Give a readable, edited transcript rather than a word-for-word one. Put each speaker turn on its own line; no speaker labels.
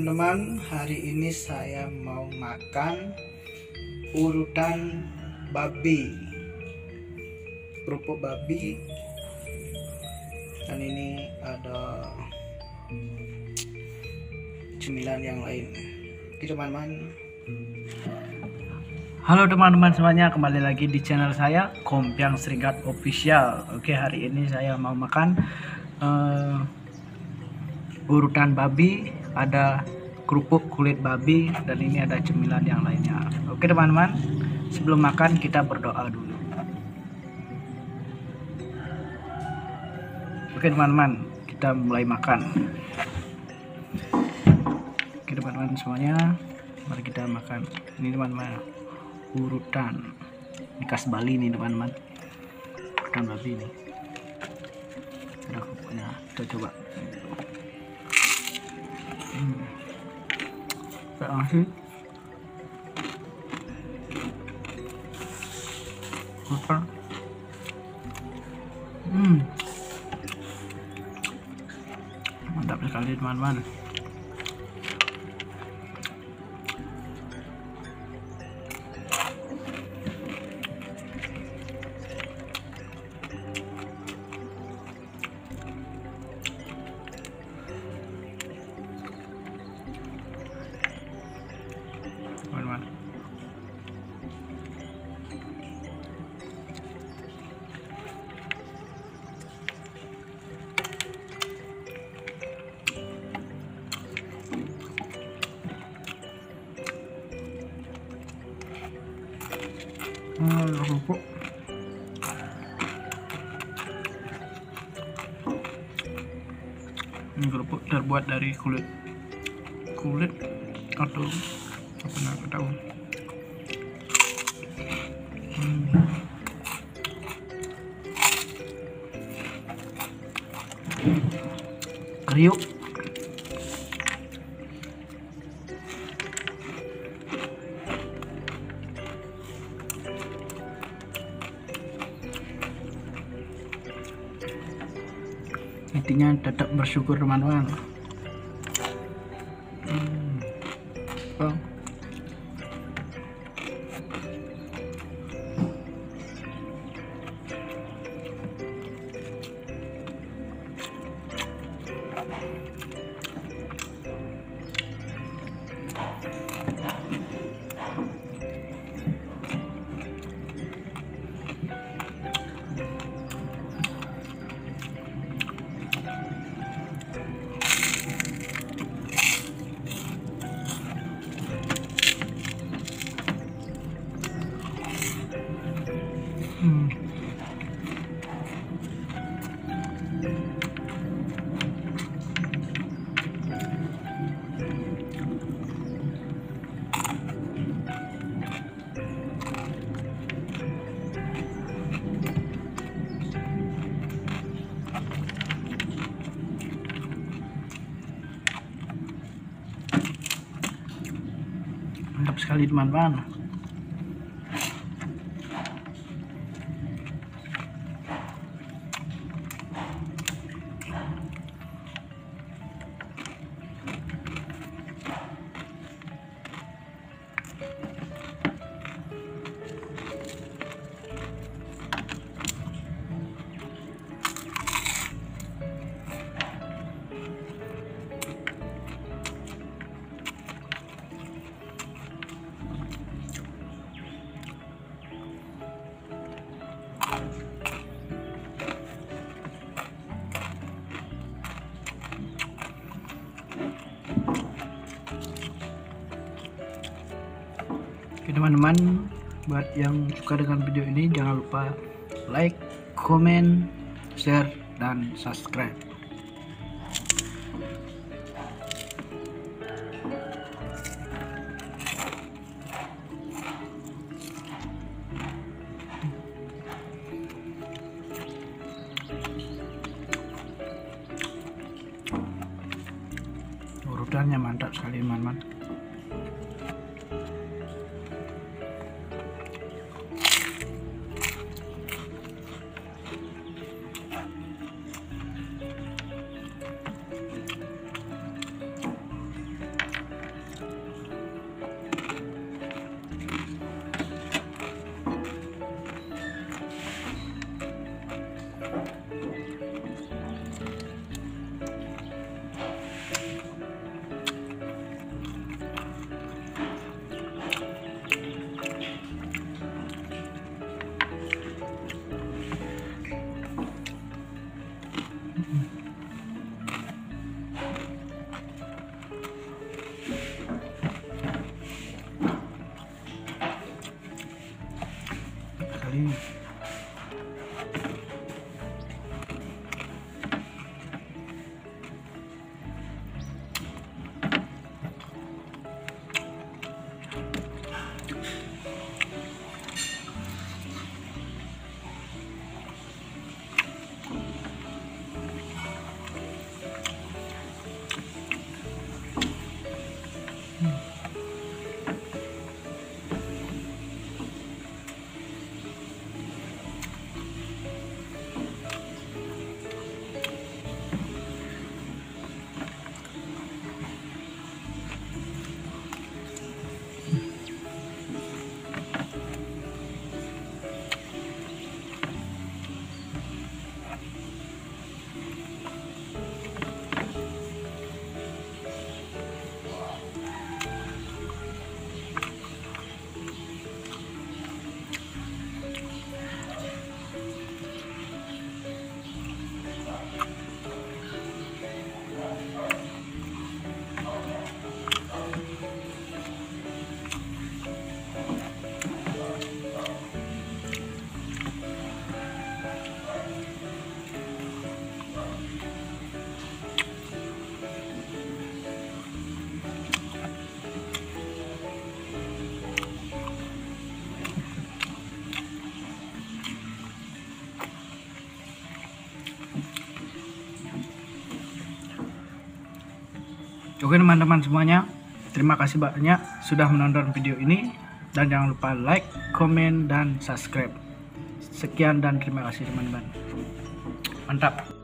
teman-teman, hari ini saya mau makan urutan babi, kerupuk babi, dan ini ada cemilan yang lain. Oke teman-teman. Halo teman-teman semuanya, kembali lagi di channel saya Kompiang Srigat Official. Oke, hari ini saya mau makan urutan babi, ada kerupuk kulit babi, dan ini ada cemilan yang lainnya. Oke teman-teman, sebelum makan kita berdoa dulu. Oke teman-teman, kita mulai makan. Oke teman-teman semuanya, mari kita makan. Ini teman-teman, urutan ini khas Bali nih teman-teman, urutan babi nih. Ada kerupuknya, kita coba. Kayak nasi urutan. Mantap sekali teman-teman. Kerupuk ini kerupuk terbuat dari kulit atau apa nggak tahu. Kriuk. Intinya tetap bersyukur teman-teman. Mantap sekali teman-teman. Oke teman-teman, buat yang suka dengan video ini jangan lupa like, comment, share, dan subscribe. Urutannya mantap sekali teman-teman. sekali. Oke teman-teman semuanya, terima kasih banyak sudah menonton video ini, dan jangan lupa like, komen, dan subscribe. Sekian dan terima kasih teman-teman. Mantap.